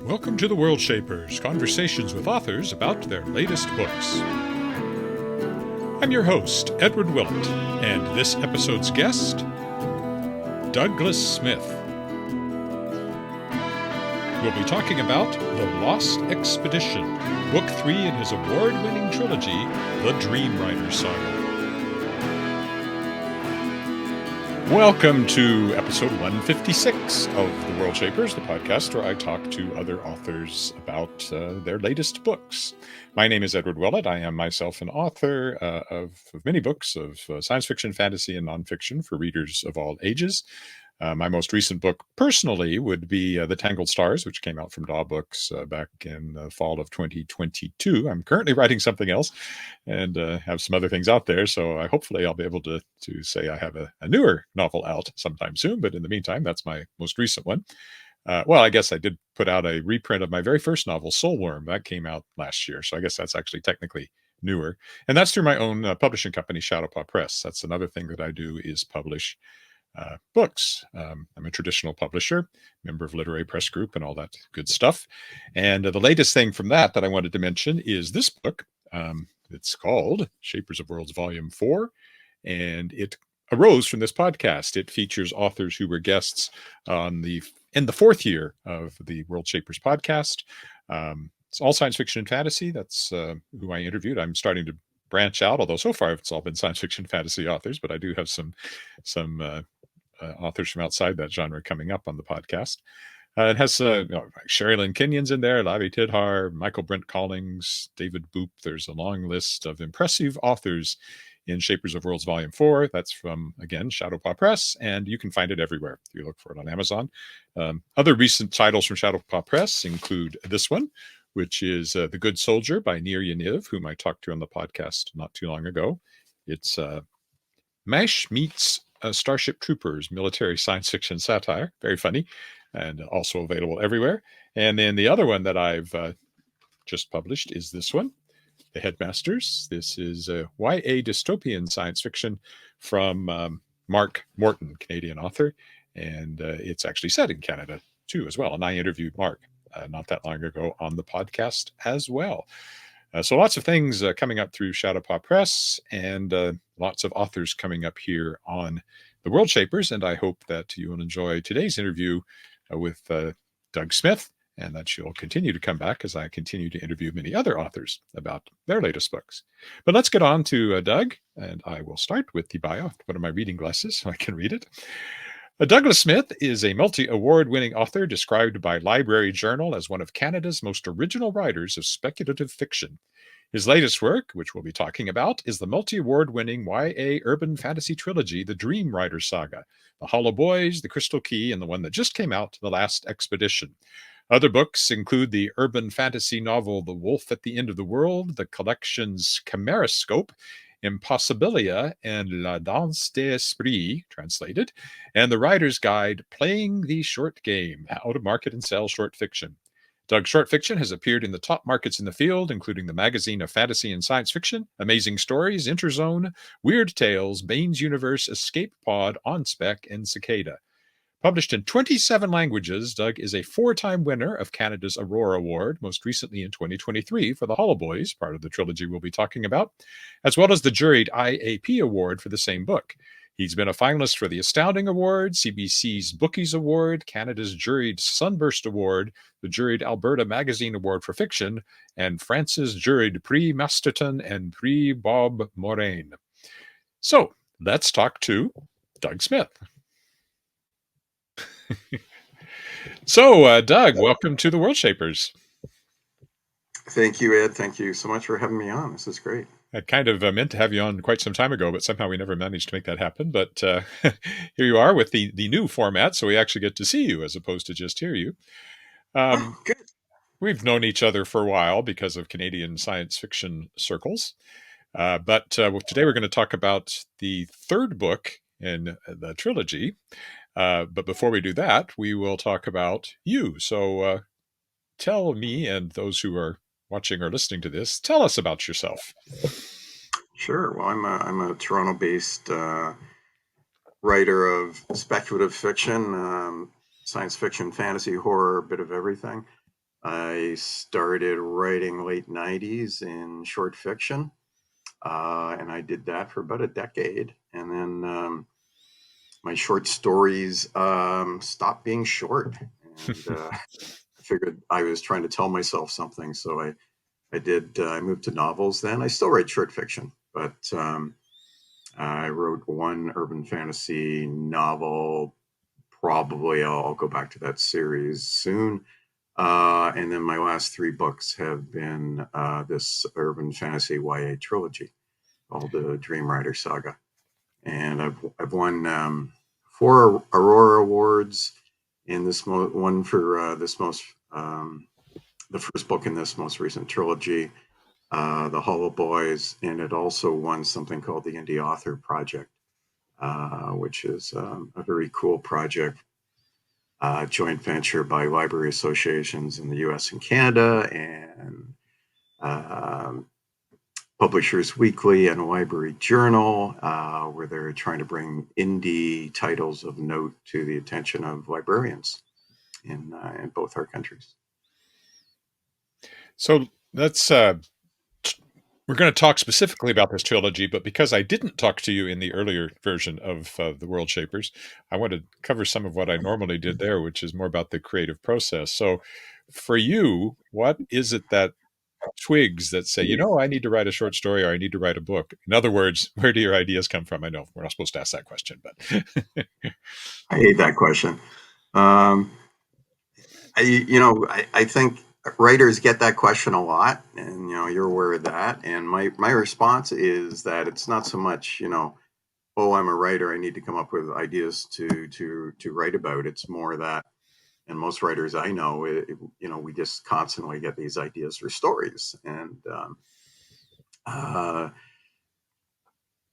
Welcome to the Worldshapers, conversations with authors about their latest books. I'm your host, Edward Willett, and this episode's guest, Douglas Smith. We'll be talking about The Lost Expedition, Book 3 in his award-winning trilogy, The Dream Rider Saga. Welcome to episode 156 of The Worldshapers, the podcast where I talk to other authors about their latest books. My name is Edward Willett. I am myself an author of many books of science fiction, fantasy, and nonfiction for readers of all ages. My most recent book, personally, would be The Tangled Stars, which came out from Daw Books back in the fall of 2022. I'm currently writing something else and have some other things out there, so hopefully I'll be able to say I have a newer novel out sometime soon, but in the meantime, that's my most recent one. I guess I did put out a reprint of my very first novel, Soulworm. That came out last year, so I guess that's actually technically newer. And that's through my own publishing company, Shadowpaw Press. That's another thing that I do, is publish books. I'm a traditional publisher, member of Literary Press Group and all that good stuff. And the latest thing from that I wanted to mention is this book. It's called Shapers of Worlds Volume 4, and it arose from this podcast. It features authors who were guests in the fourth year of the Worldshapers podcast. It's all science fiction and fantasy. That's who I interviewed. I'm starting to branch out, although so far it's all been science fiction fantasy authors, but I do have some authors from outside that genre coming up on the podcast. It has Sherry Lynn Kenyon's in there, Lavi Tidhar, Michael Brent Collings, David Boop. There's a long list of impressive authors in Shapers of Worlds Volume 4. That's from, again, Shadowpaw Press, and you can find it everywhere if you look for it on Amazon. Other recent titles from Shadowpaw Press include this one, which is The Good Soldier by Nir Yaniv, whom I talked to on the podcast not too long ago. It's MASH meets Starship Troopers, military science fiction satire. Very funny, and also available everywhere. And then the other one that I've just published is this one, The Headmasters. This is a YA dystopian science fiction from Mark Morton, Canadian author. And it's actually set in Canada, too, as well. And I interviewed Mark not that long ago on the podcast as well. So lots of things coming up through Shadowpaw Press, and lots of authors coming up here on the Worldshapers. And I hope that you will enjoy today's interview with Doug Smith, and that you'll continue to come back as I continue to interview many other authors about their latest books. But let's get on to Doug, and I will start with the bio. Put on my reading glasses so I can read it. Douglas Smith is a multi-award-winning author described by Library Journal as one of Canada's most original writers of speculative fiction. His latest work, which we'll be talking about, is the multi-award-winning YA urban fantasy trilogy, The Dream Rider Saga, The Hollow Boys, The Crystal Key, and the one that just came out, The Last Expedition. Other books include the urban fantasy novel The Wolf at the End of the World, the collections Chimeroscope, Impossibilia, and La Danse des Esprits, translated, and the Writer's Guide, Playing the Short Game, How to Market and Sell Short Fiction. Doug's short fiction has appeared in the top markets in the field, including the Magazine of Fantasy and Science Fiction, Amazing Stories, Interzone, Weird Tales, Bane's Universe, Escape Pod, On Spec, and Cicada. Published in 27 languages, Doug is a 4-time winner of Canada's Aurora Award, most recently in 2023 for The Hollow Boys, part of the trilogy we'll be talking about, as well as the juried IAP Award for the same book. He's been a finalist for the Astounding Award, CBC's Bookies Award, Canada's juried Sunburst Award, the juried Alberta Magazine Award for Fiction, and France's juried Prix Masterton and Prix Bob Moraine. So, let's talk to Doug Smith. So, Doug, welcome to the Worldshapers. Thank you, Ed. Thank you so much for having me on. This is great. I kind of meant to have you on quite some time ago, but somehow we never managed to make that happen. But here you are with the new format, so we actually get to see you as opposed to just hear you. Good. We've known each other for a while because of Canadian science fiction circles. But today we're going to talk about the third book in the trilogy. But before we do that, we will talk about you. So tell me and those who are watching or listening to this, tell us about yourself. Sure. Well, I'm a Toronto-based writer of speculative fiction, science fiction, fantasy, horror, a bit of everything. I started writing late 90s in short fiction, and I did that for about a decade. And then my short stories stopped being short. And I figured I was trying to tell myself something. So I moved to novels then. I still write short fiction, but I wrote one urban fantasy novel. Probably I'll go back to that series soon. And then my last three books have been this urban fantasy YA trilogy called the Dream Rider Saga. And I've won four Aurora Awards in this one for this most the first book in this most recent trilogy, The Hollow Boys, and it also won something called the Indie Author Project, which is a very cool project, joint venture by library associations in the U.S. and Canada, and um, Publishers Weekly and a Library Journal, where they're trying to bring indie titles of note to the attention of librarians in both our countries. So let's we're going to talk specifically about this trilogy, but because I didn't talk to you in the earlier version of the Worldshapers, I want to cover some of what I normally did there, which is more about the creative process. So, for you, what is it that twigs that say, I need to write a short story or I need to write a book? In other words, where do your ideas come from? I know we're not supposed to ask that question, but I hate that question. Um, I think writers get that question a lot, and you're aware of that. And my response is that it's not so much, oh, I'm a writer, I need to come up with ideas to write about. It's more that, and most writers I know, we just constantly get these ideas for stories, and uh,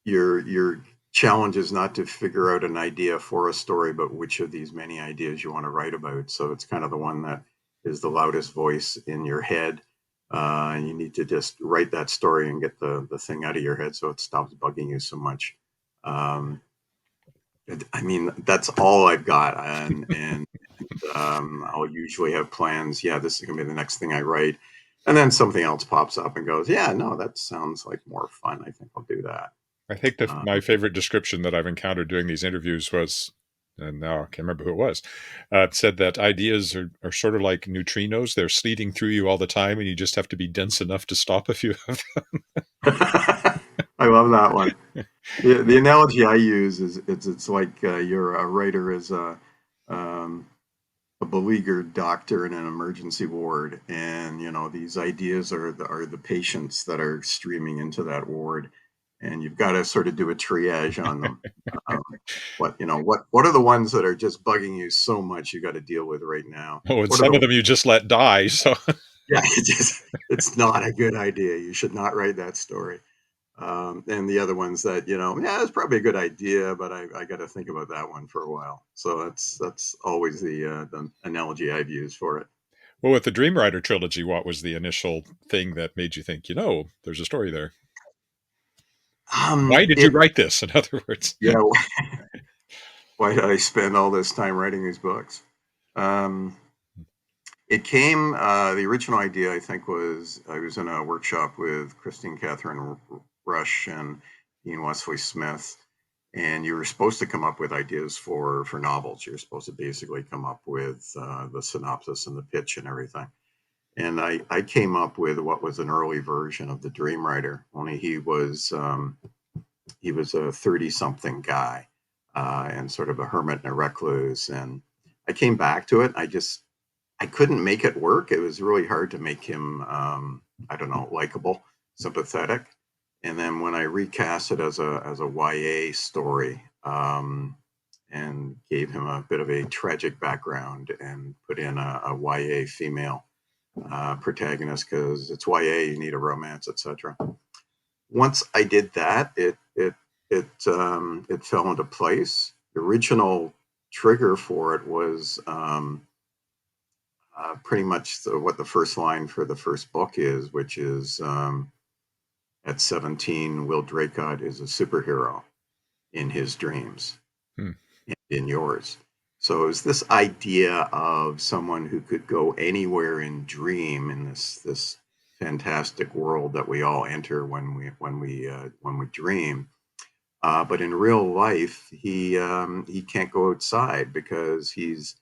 your challenge is not to figure out an idea for a story, but which of these many ideas you want to write about. So it's kind of the one that is the loudest voice in your head. And you need to just write that story and get the thing out of your head so it stops bugging you so much. Um, I mean, that's all I've got. And I'll usually have plans. Yeah, this is going to be the next thing I write. And then something else pops up and goes, yeah, no, that sounds like more fun. I think I'll do that. I think that Um, my favorite description that I've encountered doing these interviews was, and now I can't remember who it was, said that ideas are sort of like neutrinos. They're sleeting through you all the time, and you just have to be dense enough to stop a few of I love that one. The analogy I use is it's like you're a writer is um, a beleaguered doctor in an emergency ward, and these ideas are the patients that are streaming into that ward, and you've got to sort of do a triage on them. Um, what are the ones that are just bugging you so much you got to deal with right now? oh, and What are some of the them you just let die. So yeah, it's not a good idea. You should not write that story. And the other ones that yeah, it's probably a good idea, but I got to think about that one for a while. So that's always the analogy I've used for it. well, with the Dream Rider trilogy, what was the initial thing that made you think, there's a story there? Why did you It write this? In other words, yeah. Why did I spend all this time writing these books? Um, it came. The original idea, I think, was I was in a workshop with Christine Catherine Rush and Ian Wesley Smith, and you were supposed to come up with ideas for novels. You're supposed to basically come up with the synopsis and the pitch and everything. And I came up with what was an early version of the Dream Writer. Only he was a 30 something guy, and sort of a hermit and a recluse. And I came back to it. I couldn't make it work. It was really hard to make him I don't know, likable, sympathetic. And then when I recast it as a YA story, and gave him a bit of a tragic background and put in a YA female protagonist, because it's YA, you need a romance, etc. Once I did that, it fell into place. The original trigger for it was pretty much what the first line for the first book is, which is at 17, Will Draycott is a superhero in his dreams hmm. and in yours. So it's this idea of someone who could go anywhere and dream in this fantastic world that we all enter when we dream. But in real life, he can't go outside because he's,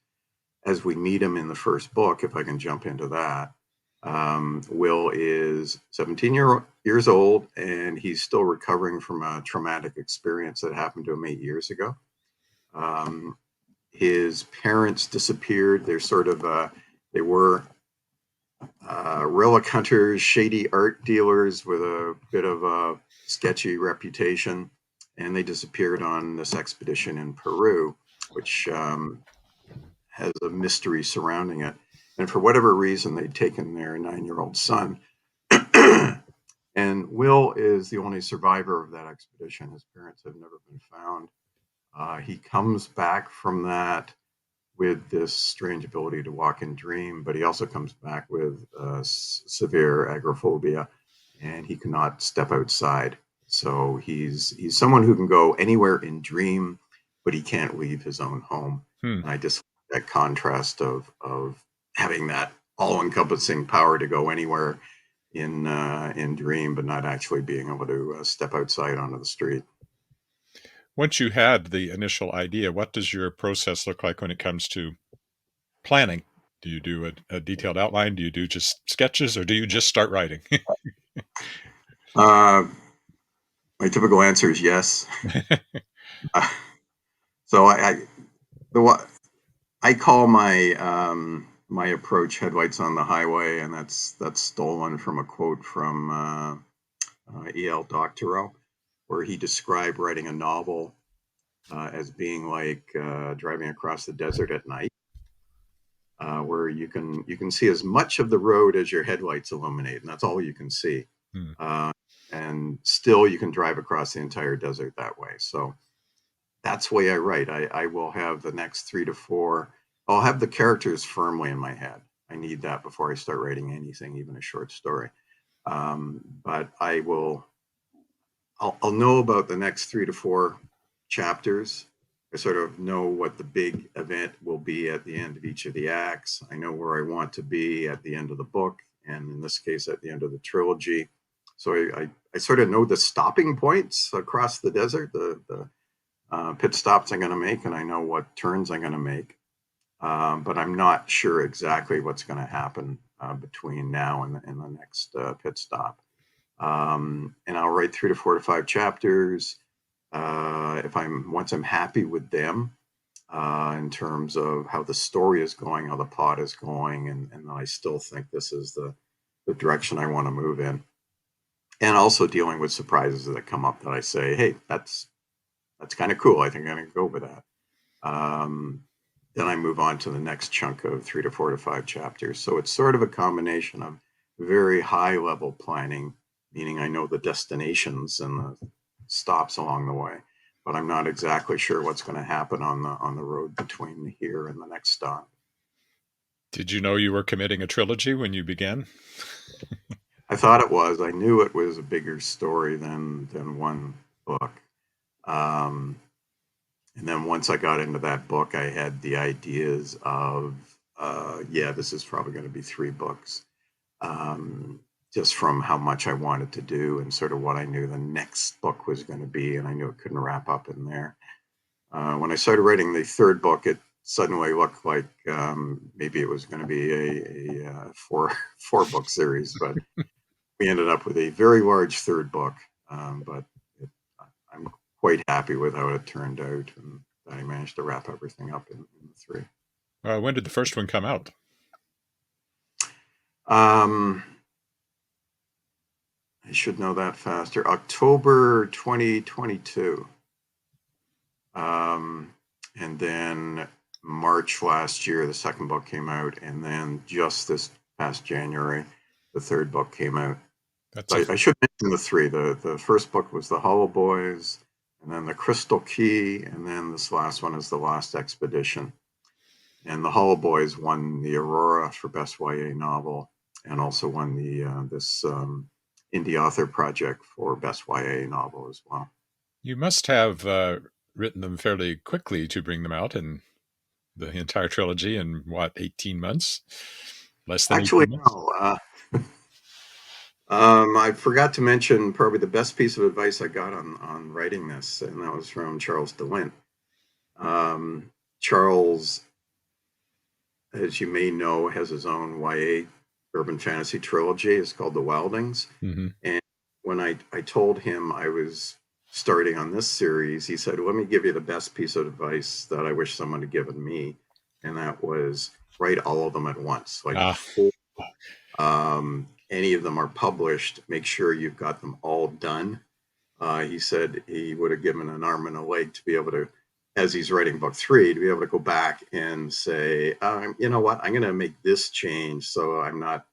as we meet him in the first book, if I can jump into that. Will is 17 years old, and he's still recovering from a traumatic experience that happened to him 8 years ago. Um, his parents disappeared. They were relic hunters, shady art dealers with a bit of a sketchy reputation, and they disappeared on this expedition in Peru, which has a mystery surrounding it. And for whatever reason, they'd taken their 9-year-old son. And Will is the only survivor of that expedition. His parents have never been found. He comes back from that with this strange ability to walk and dream, but he also comes back with severe agoraphobia, and he cannot step outside. So he's someone who can go anywhere in dream, but he can't leave his own home. Hmm. And I just like that contrast of having that all encompassing power to go anywhere in dream, but not actually being able to step outside onto the street. Once you had the initial idea, what does your process look like when it comes to planning? Do you do a detailed outline? Do you do just sketches, or do you just start writing? Uh, my typical answer is yes. Uh, so the I call my approach "Headlights on the Highway," and that's stolen from a quote from E.L. Doctorow, where he described writing a novel as being like driving across the desert at night, where you can see as much of the road as your headlights illuminate, and that's all you can see. Hmm. Uh, and still, you can drive across the entire desert that way. So that's the way I write. I will have the next 3 to 4. I'll have the characters firmly in my head. I need that before I start writing anything, even a short story. But I'll know about the next 3 to 4 chapters. I sort of know what the big event will be at the end of each of the acts. I know where I want to be at the end of the book, and in this case, at the end of the trilogy. So I sort of know the stopping points across the desert, the pit stops I'm going to make, and I know what turns I'm going to make. But I'm not sure exactly what's going to happen between now and the next pit stop. And I'll write 3 to 4 to 5 chapters. If I'm once I'm happy with them in terms of how the story is going, how the plot is going, and I still think this is the direction I want to move in. And also dealing with surprises that come up that I say, hey, that's kind of cool. I think I'm going to go with that. Um, then I move on to the next chunk of 3 to 4 to 5 chapters. So it's sort of a combination of very high level planning, meaning I know the destinations and the stops along the way, but I'm not exactly sure what's going to happen on the road between here and the next stop. Did you know you were committing a trilogy when you began? I thought it was. I knew it was a bigger story than one book. Um, And then once I got into that book, I had the ideas of, yeah, this is probably going to be 3 books, just from how much I wanted to do and sort of what I knew the next book was going to be. And I knew it couldn't wrap up in there. When I started writing the third book, it suddenly looked like maybe it was going to be a four book series, but we ended up with a very large third book. But it, I'm quite happy with how it turned out, and I managed to wrap everything up in the 3. When did the first one come out? Um, I should know that faster. October 2022. Um, and then March last year, the second book came out, and then just this past January, the third book came out. That's So I should mention the 3. The first book was The Hollow Boys, and then The Crystal Key, and then this last one is The Lost Expedition. And The Hollow Boys won the Aurora for Best YA Novel, and also won the this indie author project for Best YA Novel as well. You must have written them fairly quickly to bring them out in the entire trilogy in what, 18 months? Less than Actually, 18 months? no. I forgot to mention probably the best piece of advice I got on writing this, and that was from Charles DeWint. Charles, as you may know, has his own YA urban fantasy trilogy. It's called The Wildings. Mm-hmm. And when I told him I was starting on this series, he said, "Let me give you the best piece of advice that I wish someone had given me." And that was write all of them at once. Like Ah, before any of them are published, make sure you've got them all done. He said he would have given an arm and a leg to be able to, as he's writing book 3, to be able to go back and say, you know what, I'm going to make this change so I'm not,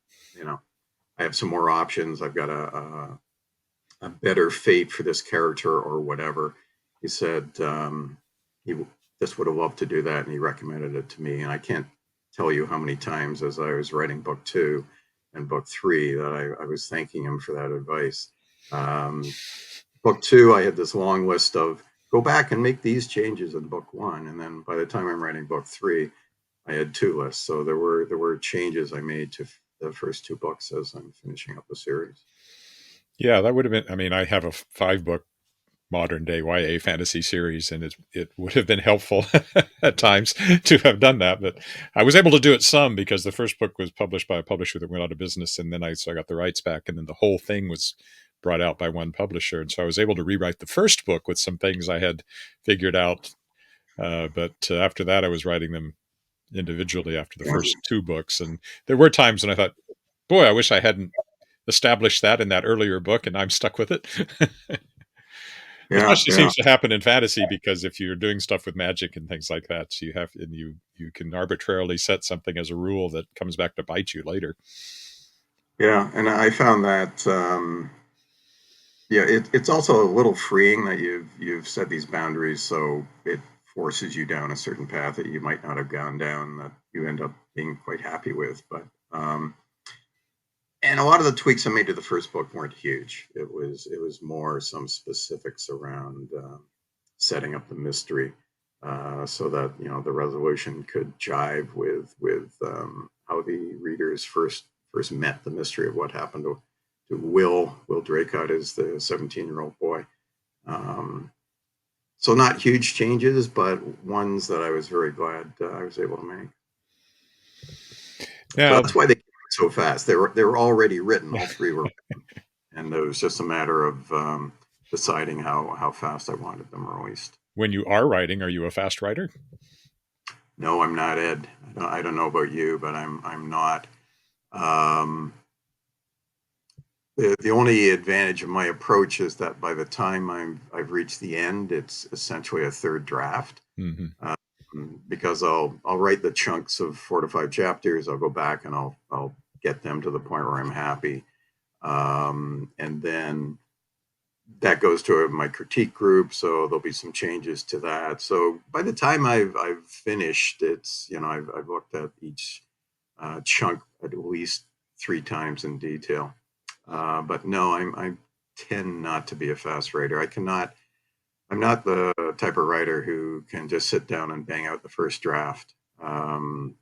I have some more options. I've got a better fate for this character or whatever. He said he just would have loved to do that, and he recommended it to me. And I can't tell you how many times as I was writing book 2 and book 3 that I was thanking him for that advice. Book 2, I had this long list of go back and make these changes in book 1, and then by the time I'm writing book 3, I had 2 lists. So there were changes I made to the first 2 books as I'm finishing up the series. yeah, that would have been. I mean, I have a 5 book modern day YA fantasy series, and it would have been helpful at times to have done that. But I was able to do it some because the first book was published by a publisher that went out of business, and then so I got the rights back, and then the whole thing was brought out by one publisher, and so I was able to rewrite the first book with some things I had figured out. But after that, I was writing them individually after the Yeah, first 2 books, and there were times when I thought, "Boy, I wish I hadn't established that in that earlier book," and I'm stuck with it. yeah, Especially yeah. seems to happen in fantasy because if you're doing stuff with magic and things like that, so you can arbitrarily set something as a rule that comes back to bite you later. Yeah, and I found that yeah, it's also a little freeing that you've set these boundaries, so it forces you down a certain path that you might not have gone down that you end up being quite happy with. But and a lot of the tweaks I made to the first book weren't huge. It was more some specifics around setting up the mystery, so that the resolution could jive with how the readers first met the mystery of what happened to Will Draycott is the 17-year-old boy. Um, so not huge changes, but ones that I was very glad I was able to make. So Now, that's why they came out so fast. They were already written. All 3 were, and it was just a matter of deciding how fast I wanted them released. when you are writing, are you a fast writer? No, I'm not, Ed. I don't know about you, but I'm not. Um, the only advantage of my approach is that by the time I've reached the end, it's essentially a third draft. Mm-hmm. Because I'll write the chunks of 4 to 5 chapters. I'll go back and I'll get them to the point where I'm happy, and then that goes to my critique group. So there'll be some changes to that. So by the time I've finished, it's I've looked at each chunk at least 3 times in detail. But no, I tend not to be a fast writer. I cannot. I'm not the type of writer who can just sit down and bang out the first draft. Um,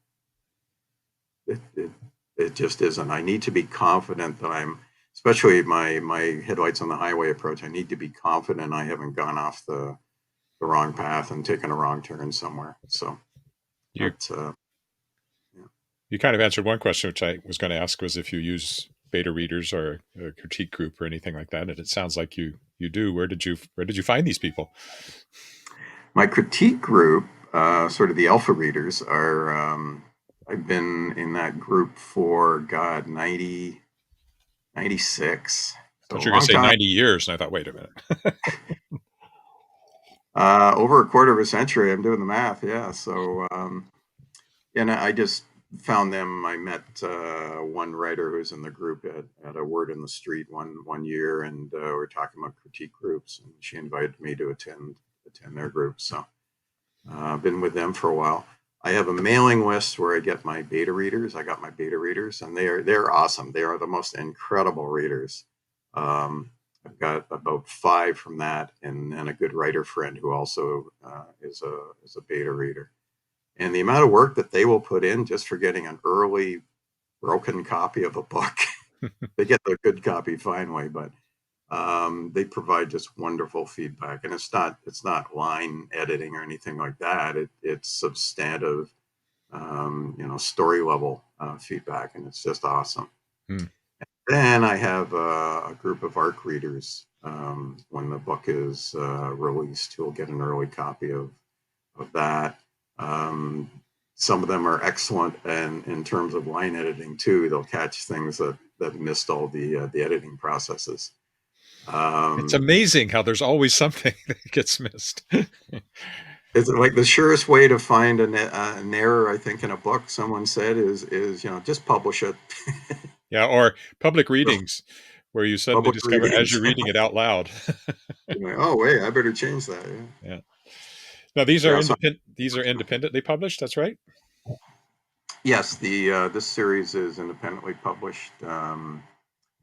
it, it, it just isn't. I need to be confident that especially my headlights on the highway approach. I need to be confident I haven't gone off the wrong path and taken a wrong turn somewhere. So You that, yeah. you kind of answered one question, which I was going to ask, was if you use beta readers or a critique group or anything like that. And it sounds like you do. Where did you find these people? My critique group, sort of the alpha readers, are. I've been in that group for God 96. I So thought a you were going to long say time. 90 years, and I thought, wait a minute. Over a quarter of a century. I'm doing the math. Yeah. So, and I just found them. I met one writer who's in the group at a Word in the Street one year, and we're talking about critique groups, and she invited me to attend their group. So I've been with them for a while. I have a mailing list where I get my beta readers. I got my beta readers, and they're awesome. They are the most incredible readers. Um, I've got about 5 from that, and a good writer friend who also is a beta reader. And the amount of work that they will put in just for getting an early broken copy of a book. They get the good copy finally, but they provide just wonderful feedback. And it's not line editing or anything like that. It's substantive, story level feedback, and it's just awesome. Hmm. Then I have a group of ARC readers when the book is released who will get an early copy of that. Um, some of them are excellent, and in terms of line editing too, they'll catch things that missed all the editing processes. It's Um, amazing how there's always something that gets missed. it's like the surest way to find an error, I think, in a book. Someone said is just publish it. Yeah, or public readings where you suddenly Public discover as readings. you're reading it out loud. You're like, oh wait, I better change that. Yeah. Yeah. Now these are Yeah. So independently published, that's right? yes, the this series is independently published.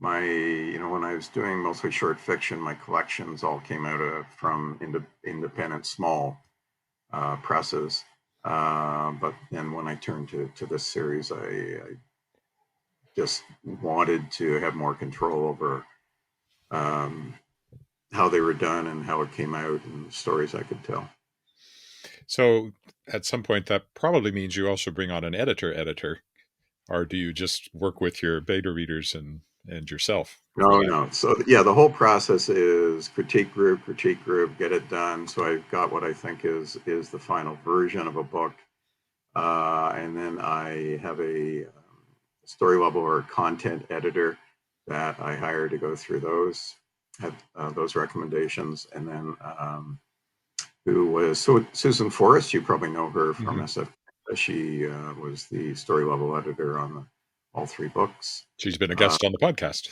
My when I was doing mostly short fiction, my collections all came out from independent small presses. But then when I turned to this series, I just wanted to have more control over um, how they were done and how it came out and the stories I could tell. So at some point that probably means you also bring on an editor, or do you just work with your beta readers and yourself for No, that? no. So yeah, the whole process is critique group, get it done. So I've got what I think is the final version of a book, and then I have a story level or content editor that I hire to go through those recommendations, and then who was Susan Forrest. You probably know her from Mm-hmm. SF. She was the story level editor on all three books. She's been a Uh, guest on the podcast.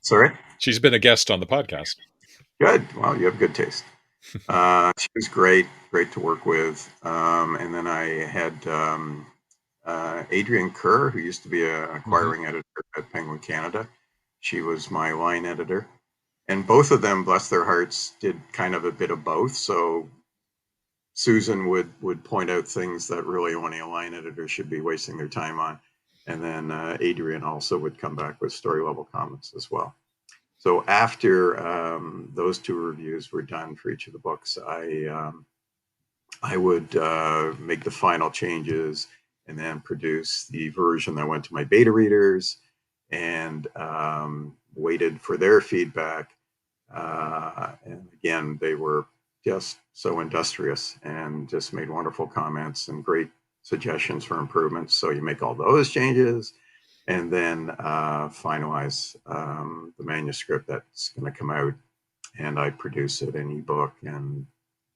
Sorry. She's been a guest on the podcast. Good. Well, you have good taste. She was great to work with. And then I had Adrienne Kerr, who used to be an Mm-hmm. acquiring editor at Penguin Canada. She was my line editor. And both of them, bless their hearts, did kind of a bit of both. So Susan would point out things that really only a line editor should be wasting their time on. And then Adrienne also would come back with story level comments as well. So after those two reviews were done for each of the books, I would make the final changes and then produce the version that went to my beta readers and waited for their feedback. And again, they were just so industrious and just made wonderful comments and great suggestions for improvements. So you make all those changes and then finalize the manuscript that's going to come out. And I produce it in ebook and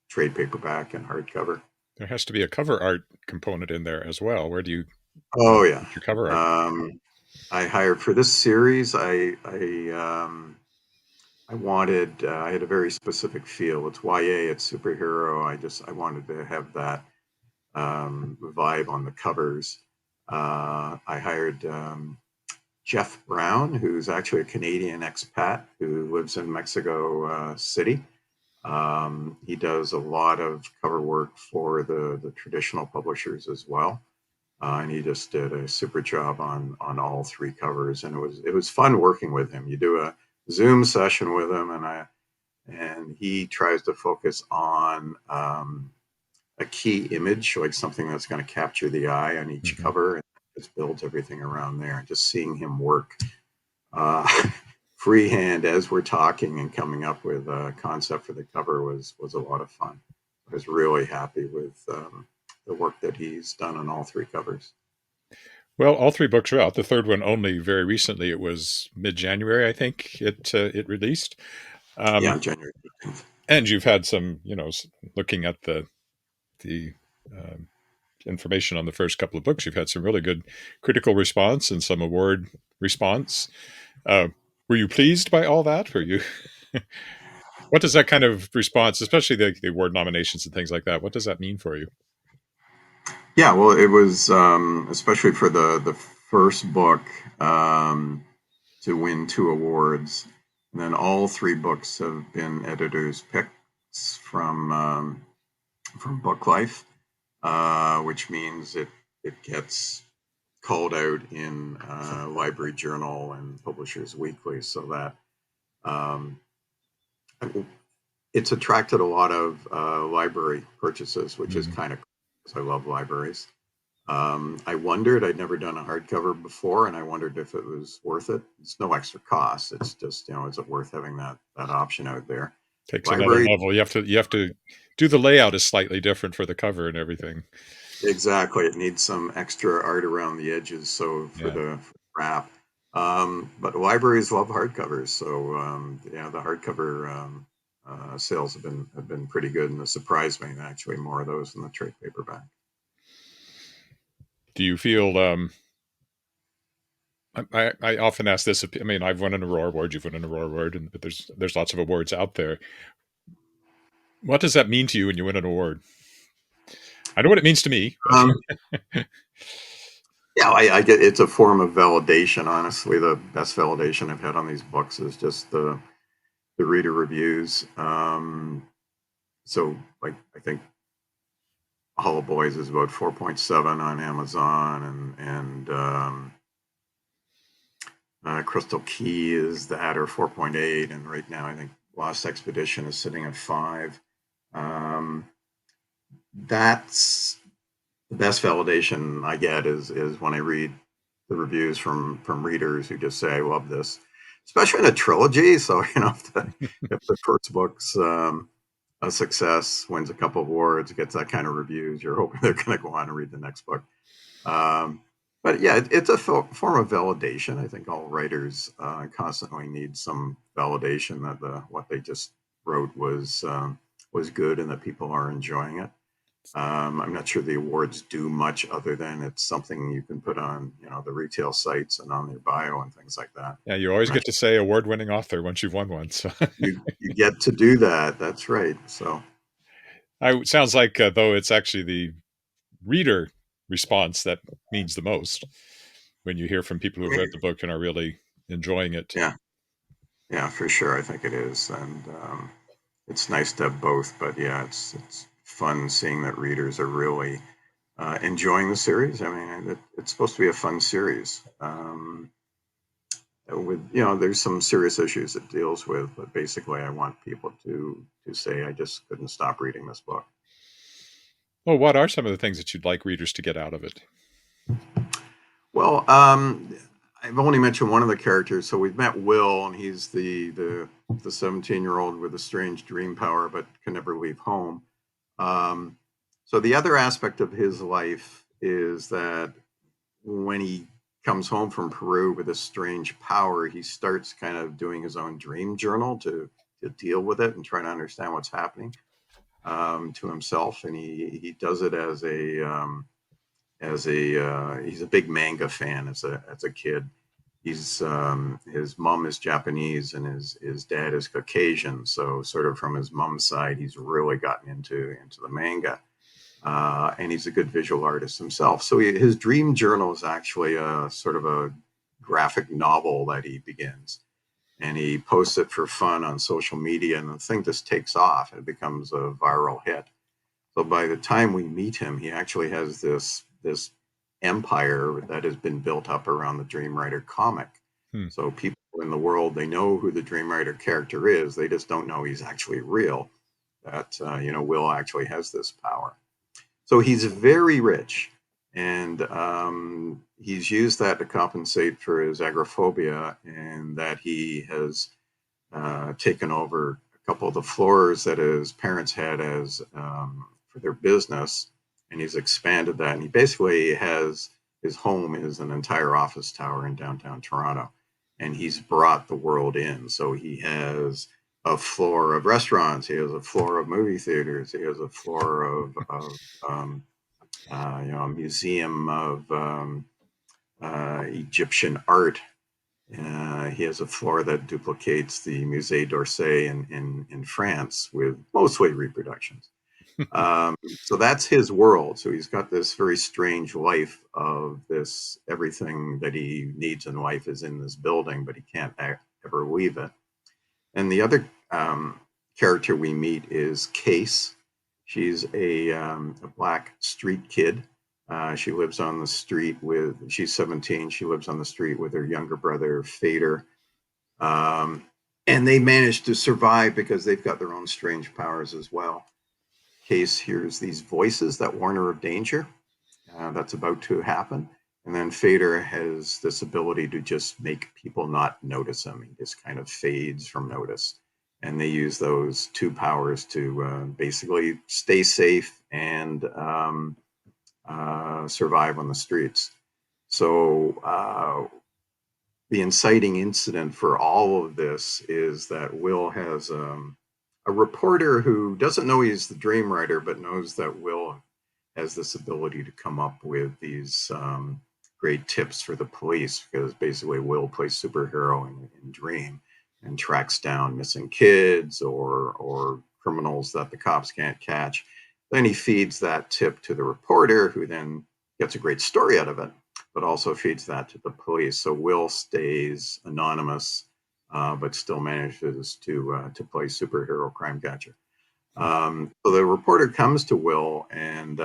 trade paperback and hardcover. There has to be a cover art component in there as well. Where do you Oh yeah. get your cover art? I hired for this series. I wanted. I had a very specific feel. It's YA. It's superhero. I wanted to have that vibe on the covers. I hired Jeff Brown, who's actually a Canadian expat who lives in Mexico City. He does a lot of cover work for the traditional publishers as well, and he just did a super job on all three covers. And it was fun working with him. You do a Zoom session with him, and he tries to focus on a key image, like something that's going to capture the eye on each Mm-hmm. cover, and just builds everything around there. And just seeing him work uh, freehand as we're talking and coming up with a concept for the cover was a lot of fun. I was really happy with the work that he's done on all three covers. Well, all three books are out. The third one only very recently. It was mid-January, I think it released. Yeah, Um, on January 15th. and you've had some, looking at the um, information on the first couple of books, you've had some really good critical response and some award response. Uh, were you pleased by all that? Were you? What does that kind of response, especially the award nominations and things like that, what does that mean for you? Yeah, well, it was especially for the first book to win two awards, and then all three books have been editors' picks from Book Life. which means it gets called out in Library Journal and Publishers Weekly, so that um, it's attracted a lot of library purchases, which is Mm. kind of cool because I love libraries. I wondered, I'd never done a hardcover before, and I wondered if it was worth it. It's no extra cost. It's just, is it worth having that option out there? Takes another Library, level. You have to do the layout is slightly different for the cover and everything. exactly. It needs some extra art around the edges, so for Yeah. the wrap. But libraries love hardcovers, so yeah, the hardcover sales have been pretty good, and it surprised me actually more of those than the trade paperback. Do you feel I often ask this. I mean, I've won an Aurora Award. You've won an Aurora Award, but there's lots of awards out there. What does that mean to you when you win an award? I know what it means to me, but Um, Yeah, I get it's a form of validation. Honestly, the best validation I've had on these books is just the reader reviews. So, like, I think Hollow Boys is about 4.7 on Amazon, and Crystal Key is that or 4.8, and right now I think Lost Expedition is sitting at 5. Um, that's the best validation I get is when I read the reviews from readers who just say, "I love this," especially in a trilogy. So if the first book's a success, wins a couple of awards, gets that kind of reviews, you're hoping they're going to go on and read the next book. Um, but yeah, it's a form of validation. I think all writers constantly need some validation that what they just wrote was good and that people are enjoying it. I'm not sure the awards do much other than it's something you can put on, the retail sites and on their bio and things like that. yeah, you always I'm not get to say award-winning author once you've won one. So you get to do that. That's right. So sounds like though it's actually the reader response that means the most when you hear from people who've read the book and are really enjoying it. yeah, yeah, for sure. I think it is, and it's nice to have both. But yeah, it's fun seeing that readers are really enjoying the series. I mean, it's supposed to be a fun series. With there's some serious issues it deals with, but basically, I want people to say, I just couldn't stop reading this book. Well, what are some of the things that you'd like readers to get out of it? Well, I've only mentioned one of the characters. So we've met Will, and he's the 17-year-old with a strange dream power, but can never leave home. Um, so the other aspect of his life is that when he comes home from Peru with a strange power, he starts kind of doing his own dream journal to deal with it and try to understand what's happening to himself. And he does it as a he's a big manga fan as a kid. His mom is Japanese and his dad is Caucasian, so sort of from his mom's side, he's really gotten into the manga, and he's a good visual artist himself. So his dream journal is actually a sort of a graphic novel that he begins, and he posts it for fun on social media, and the thing just takes off and it becomes a viral hit. So by the time we meet him, he actually has this empire that has been built up around the Dream Rider comic. Hmm. So people in the world, they know who the Dream Rider character is. They just don't know he's actually real. That Will actually has this power. So he's very rich, and he's used that to compensate for his agoraphobia, and that he has taken over a couple of the floors that his parents had as for their business, and he's expanded that. And he basically has his home is an entire office tower in downtown Toronto, and he's brought the world in. So he has a floor of restaurants, he has a floor of movie theaters, he has a floor of a museum of Egyptian art. He has a floor that duplicates the Musée d'Orsay in France with mostly reproductions. So that's his world. So he's got this very strange life of this everything that he needs in life is in this building, but he can't ever leave it. And the other character we meet is Case, She's a black street kid. She lives on the street she's 17. She lives on the street with her younger brother, Fader. Um, and they manage to survive because they've got their own strange powers as well. Case hears these voices that warn her of danger that's about to happen. And then Fader has this ability to just make people not notice him. He just kind of fades from notice. And they use those two powers to basically stay safe and survive on the streets. So the inciting incident for all of this is that Will has a reporter who doesn't know he's the Dream Rider, but knows that Will has this ability to come up with these great tips for the police, because basically Will plays superhero in Dream and tracks down missing kids or criminals that the cops can't catch. Then he feeds that tip to the reporter, who then gets a great story out of it, but also feeds that to the police. So Will stays anonymous, but still manages to play superhero crime catcher. So the reporter comes to Will and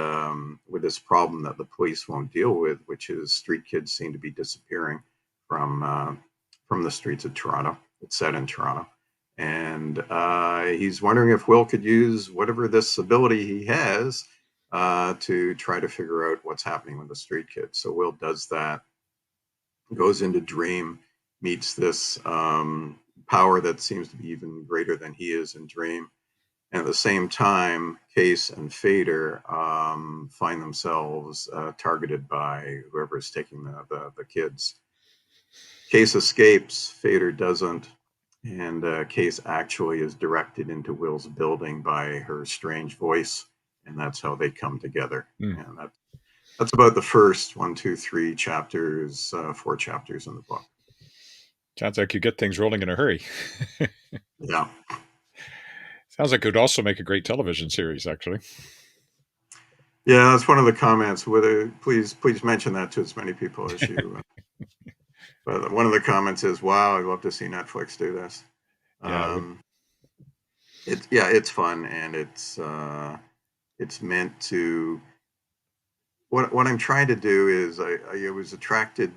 with this problem that the police won't deal with, which is street kids seem to be disappearing from the streets of Toronto. It's set in Toronto, and he's wondering if Will could use whatever this ability he has to try to figure out what's happening with the street kids. So Will does that, goes into Dream, meets this power that seems to be even greater than he is in Dream. And at the same time, Case and Fader find themselves targeted by whoever is taking the kids. Case escapes, Fader doesn't, and Case actually is directed into Will's building by her strange voice, and that's how they come together. Mm. And that's about the first 1, 2, 3 chapters, 4 chapters in the book. Sounds like you get things rolling in a hurry. Yeah. Sounds like it would also make a great television series, actually. Yeah, that's one of the comments. Please mention that to as many people as you. But one of the comments is, "Wow, I'd love to see Netflix do this." Yeah. It's fun, and it's meant to. What I'm trying to do is I was attracted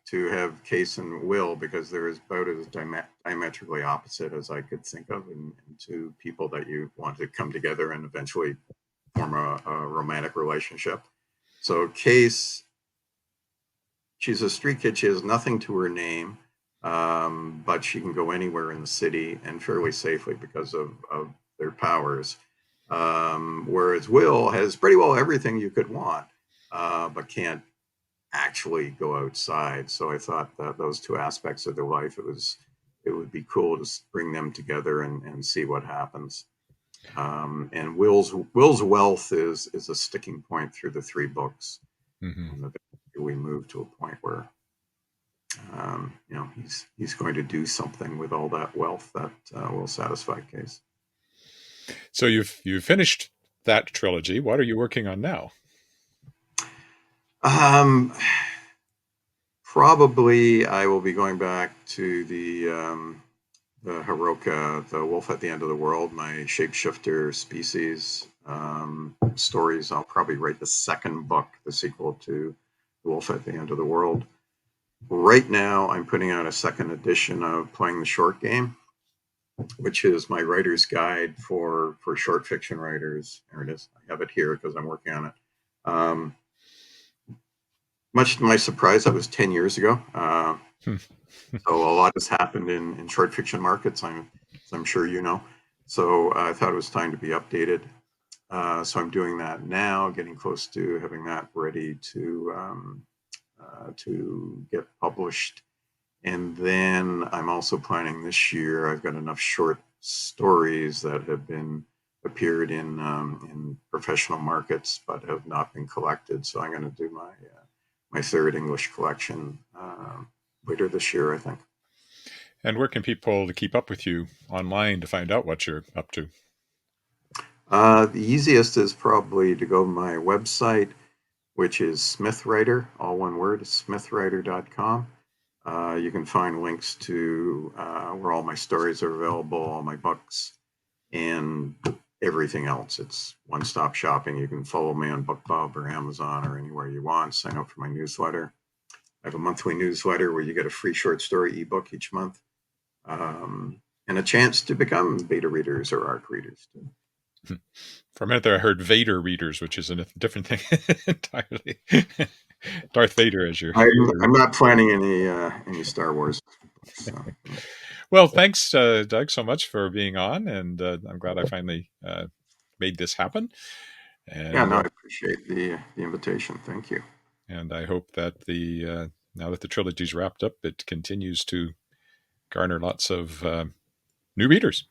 to have Case and Will because they're about as diametrically opposite as I could think of, and two people that you want to come together and eventually form a romantic relationship. So Case, she's a street kid. She has nothing to her name, but she can go anywhere in the city and fairly safely because of their powers. Whereas Will has pretty well everything you could want, but can't actually go outside. So I thought that those two aspects of their life, it would be cool to bring them together and see what happens. And Will's wealth is a sticking point through the 3 books. Mm-hmm. And we move to a point where he's going to do something with all that wealth that will satisfy Case. So you've finished that trilogy. What are you working on now? Probably I will be going back to the Haroka, the Wolf at the End of the World, my shapeshifter species stories. I'll probably write the second book, the sequel to The Wolf at the End of the World. Right now, I'm putting out a second edition of Playing the Short Game, which is my writer's guide for short fiction writers. There it is. I have it here because I'm working on it. Much to my surprise, that was 10 years ago. So a lot has happened in short fiction markets, I'm sure you know. So I thought it was time to be updated. So I'm doing that now, getting close to having that ready to get published. And then I'm also planning this year, I've got enough short stories that have appeared in professional markets, but have not been collected. So I'm going to do my third English collection later this year, I think. And where can people keep up with you online to find out what you're up to? The easiest is probably to go to my website, which is Smithwriter, all one word, smithwriter.com. You can find links to where all my stories are available, all my books, and everything else. It's one-stop shopping. You can follow me on BookBub or Amazon or anywhere you want. Sign up for my newsletter. I have a monthly newsletter where you get a free short story ebook each month, and a chance to become beta readers or ARC readers too. For a minute there, I heard Vader readers, which is a different thing entirely. Darth Vader as your. I'm not planning any Star Wars books. So. Well, thanks, Doug, so much for being on, and I'm glad I finally made this happen. And, yeah, no, I appreciate the invitation. Thank you. And I hope that now that the trilogy's wrapped up, it continues to garner lots of new readers.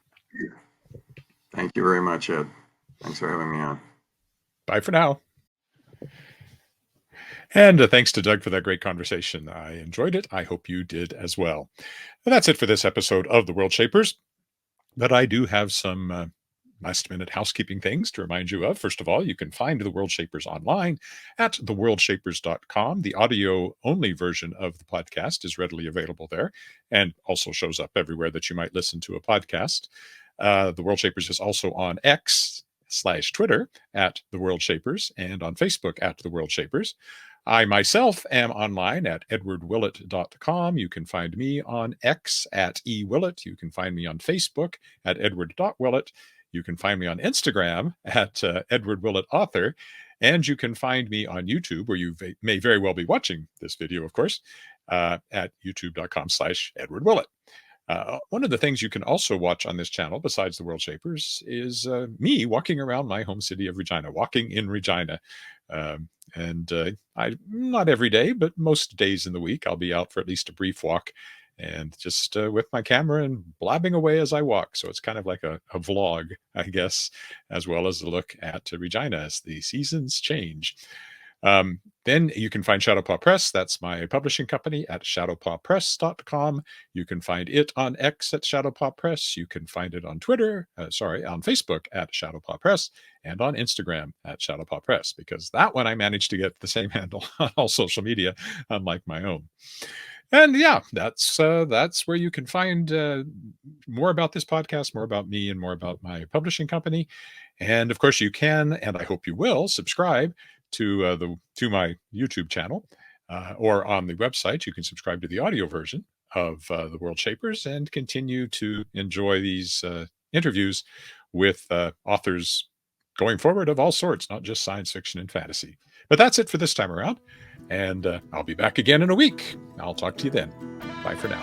Thank you very much, Ed. Thanks for having me on. Bye for now. And thanks to Doug for that great conversation. I enjoyed it. I hope you did as well. And that's it for this episode of the Worldshapers. But I do have some last-minute housekeeping things to remind you of. First of all, you can find the Worldshapers online at theworldshapers.com. The audio-only version of the podcast is readily available there and also shows up everywhere that you might listen to a podcast. The Worldshapers is also on X/Twitter at the Worldshapers and on Facebook at the Worldshapers. I myself am online at edwardwillett.com. You can find me on X at ewillett. You can find me on Facebook at edward.willett. You can find me on Instagram at Edward Willett Author. And you can find me on YouTube, where you may very well be watching this video, of course, at youtube.com/Edward Willett. One of the things you can also watch on this channel, besides the Worldshapers, is me walking around my home city of Regina, walking in Regina. I not every day, but most days in the week, I'll be out for at least a brief walk and just with my camera and blabbing away as I walk. So it's kind of like a vlog, I guess, as well as a look at Regina as the seasons change. Then you can find Shadowpaw Press. That's my publishing company at shadowpawpress.com. You can find it on X at Shadowpaw Press. You can find it on on Facebook at Shadowpaw Press and on Instagram at Shadowpaw Press, because that one I managed to get the same handle on all social media, unlike my own. And yeah, that's where you can find more about this podcast, more about me, and more about my publishing company. And of course, you can, and I hope you will, subscribe to my YouTube channel, or on the website. You can subscribe to the audio version of the Worldshapers and continue to enjoy these interviews with authors going forward of all sorts, not just science fiction and fantasy. But that's it for this time around, and I'll be back again in a week. I'll talk to you then. Bye for now.